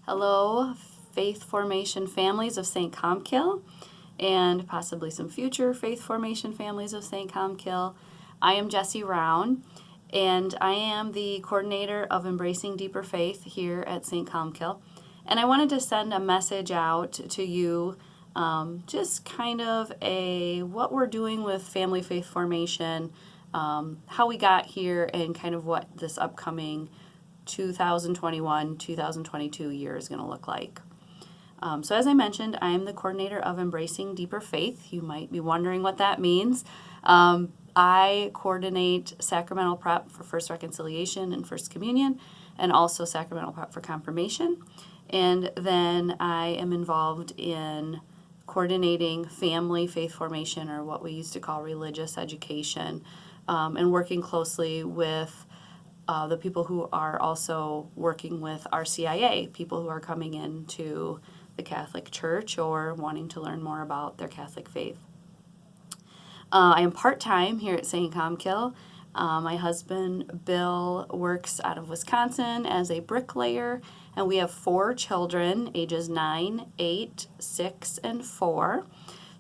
Hello, faith formation families of St. Comkill, and possibly some future faith formation families of St. Comkill. I am Jessi Rauen, and I am the coordinator of Embracing Deeper Faith here at St. Comkill. And I wanted to send a message out to you, just kind of what we're doing with family faith formation, how we got here, and kind of what this upcoming 2021-2022 year is going to look like. So as I mentioned, I'm the coordinator of Embracing Deeper Faith. You might be wondering what that means. I coordinate sacramental prep for First Reconciliation and First Communion, and also sacramental prep for Confirmation. And then I am involved in coordinating family faith formation, or what we used to call religious education, and working closely with the people who are also working with RCIA, people who are coming into the Catholic Church or wanting to learn more about their Catholic faith. I am part-time here at St. Comkill. My husband, Bill, works out of Wisconsin as a bricklayer, and we have 4 children, ages 9, 8, 6, and 4.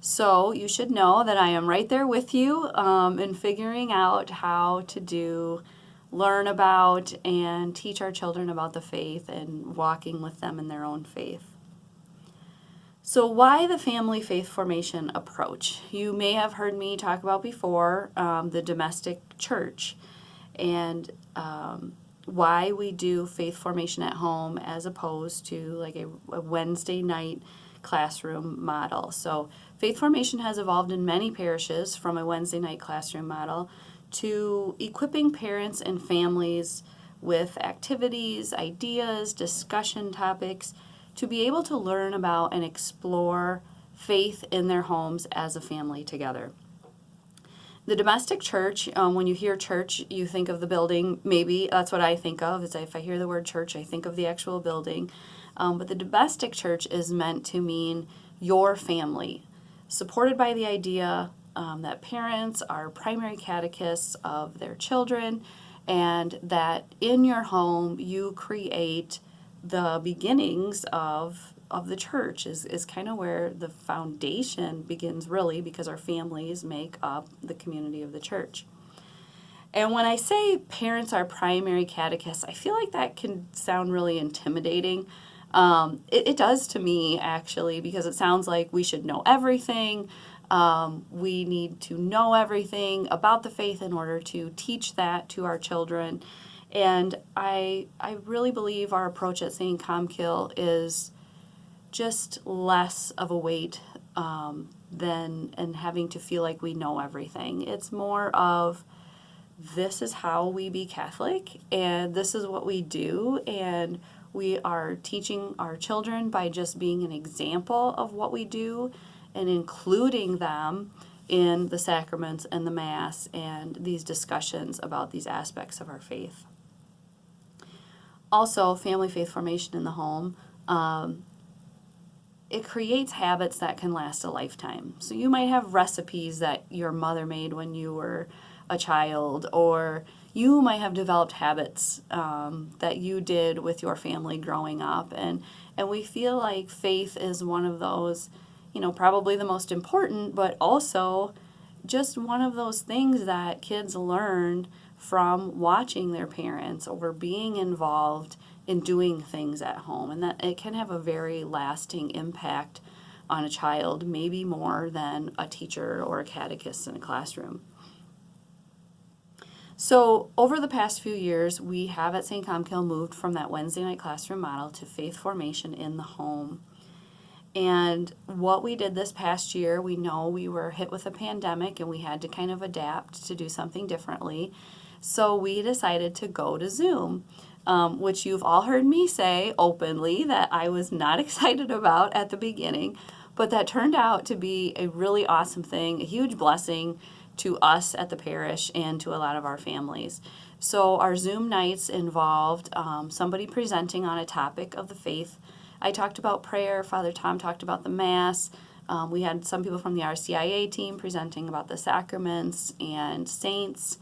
So you should know that I am right there with you in figuring out how to learn about and teach our children about the faith and walking with them in their own faith. So why the family faith formation approach? You may have heard me talk about before the domestic church and why we do faith formation at home as opposed to like a Wednesday night classroom model. So faith formation has evolved in many parishes from a Wednesday night classroom model to equipping parents and families with activities, ideas, discussion topics to be able to learn about and explore faith in their homes as a family together. The domestic church, when you hear church, you think of the building. Maybe that's what I think of. Is if I hear the word church, I think of the actual building. But the domestic church is meant to mean your family, supported by the idea that parents are primary catechists of their children, and that in your home you create the beginnings of the church is kind of where the foundation begins, really, because our families make up the community of the church. And when I say parents are primary catechists, I feel like that can sound really intimidating. It does to me, actually, because it sounds like we should know everything. We need to know everything about the faith in order to teach that to our children. And I really believe our approach at St. Comkill is just less of a weight than having to feel like we know everything. It's more of, this is how we be Catholic, and this is what we do, and we are teaching our children by just being an example of what we do and including them in the sacraments and the Mass and these discussions about these aspects of our faith. Also, family faith formation in the home, it creates habits that can last a lifetime. So you might have recipes that your mother made when you were a child, or you might have developed habits that you did with your family growing up. And we feel like faith is one of those, probably the most important, but also just one of those things that kids learn from watching their parents or being involved in doing things at home, and that it can have a very lasting impact on a child, maybe more than a teacher or a catechist in a classroom. So over the past few years, we have at St. Comkill moved from that Wednesday night classroom model to faith formation in the home. And what we did this past year, we know we were hit with a pandemic and we had to kind of adapt to do something differently. So we decided to go to Zoom, which you've all heard me say openly that I was not excited about at the beginning, but that turned out to be a really awesome thing, a huge blessing to us at the parish and to a lot of our families. So our Zoom nights involved somebody presenting on a topic of the faith. I talked about prayer. Father Tom talked about the Mass. We had some people from the RCIA team presenting about the sacraments and saints.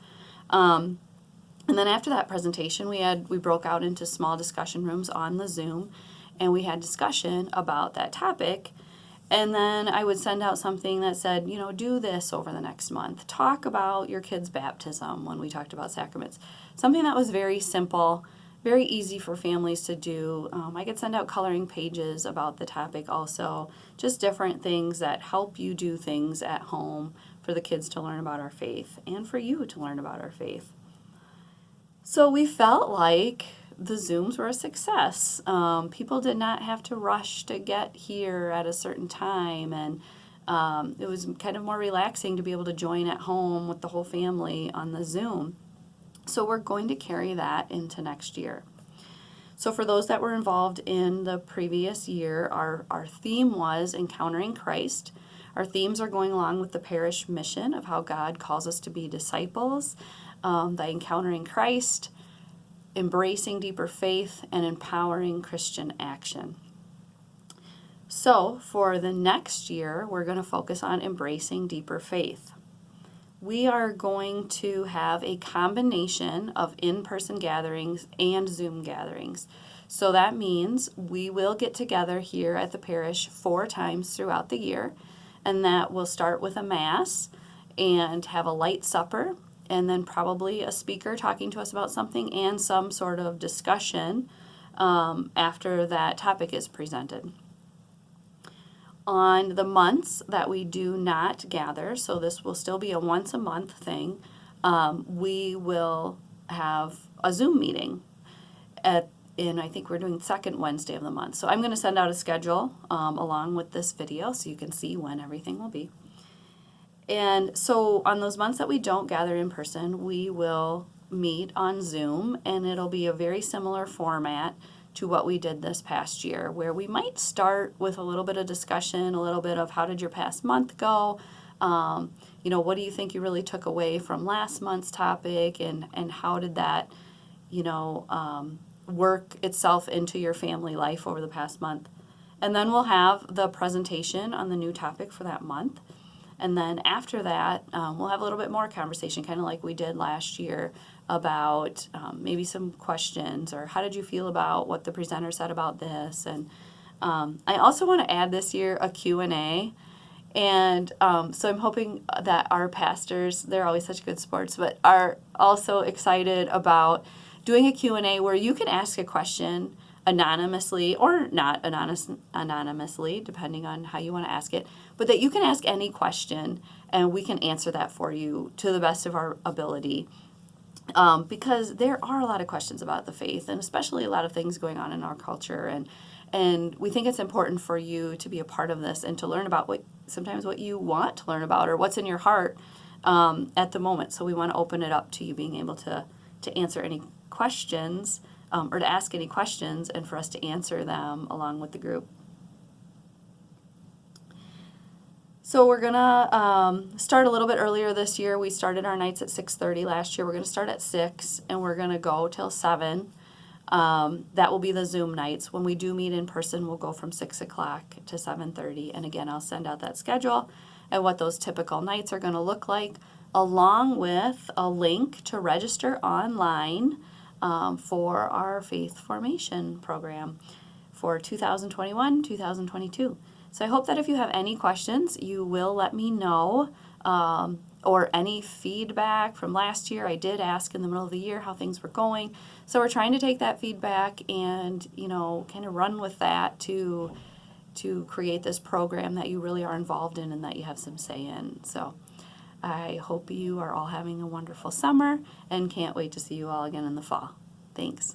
And then after that presentation, we broke out into small discussion rooms on the Zoom, and we had discussion about that topic. And then I would send out something that said, do this over the next month. Talk about your kid's baptism when we talked about sacraments. Something that was very simple, very easy for families to do. I could send out coloring pages about the topic also, just different things that help you do things at home for the kids to learn about our faith and for you to learn about our faith. So we felt like the Zooms were a success. People did not have to rush to get here at a certain time, and it was kind of more relaxing to be able to join at home with the whole family on the Zoom. So we're going to carry that into next year. So for those that were involved in the previous year, our theme was Encountering Christ. Our themes are going along with the parish mission of how God calls us to be disciples, the Encountering Christ, Embracing Deeper Faith, and Empowering Christian Action. So for the next year, we're going to focus on Embracing Deeper Faith. We are going to have a combination of in-person gatherings and Zoom gatherings. So that means we will get together here at the parish 4 times throughout the year, and that will start with a Mass and have a light supper, and then probably a speaker talking to us about something and some sort of discussion after that topic is presented. On the months that we do not gather, so this will still be a once a month thing, we will have a Zoom meeting I think we're doing second Wednesday of the month. So I'm going to send out a schedule along with this video so you can see when everything will be. And so on those months that we don't gather in person, we will meet on Zoom, and it'll be a very similar format to what we did this past year, where we might start with a little bit of discussion, a little bit of how did your past month go, what do you think you really took away from last month's topic, and how did that, work itself into your family life over the past month. And then we'll have the presentation on the new topic for that month. And then after that, we'll have a little bit more conversation, kind of like we did last year, about maybe some questions, or how did you feel about what the presenter said about this. And I also want to add this year a Q&A. And so I'm hoping that our pastors, they're always such good sports, but are also excited about doing a Q&A where you can ask a question anonymously or not anonymously, depending on how you want to ask it, but that you can ask any question and we can answer that for you to the best of our ability. Because there are a lot of questions about the faith, and especially a lot of things going on in our culture, and we think it's important for you to be a part of this and to learn about what you want to learn about or what's in your heart at the moment. So we want to open it up to you being able to answer any questions or to ask any questions and for us to answer them along with the group. So we're going to start a little bit earlier this year. We started our nights at 6:30 last year. We're going to start at 6 and we're going to go till 7. That will be the Zoom nights. When we do meet in person, we'll go from 6 o'clock to 7:30. And again, I'll send out that schedule and what those typical nights are going to look like, along with a link to register online for our Faith Formation program for 2021-2022. So I hope that if you have any questions, you will let me know, or any feedback from last year. I did ask in the middle of the year how things were going. So we're trying to take that feedback and, kind of run with that to create this program that you really are involved in and that you have some say in. So I hope you are all having a wonderful summer and can't wait to see you all again in the fall. Thanks.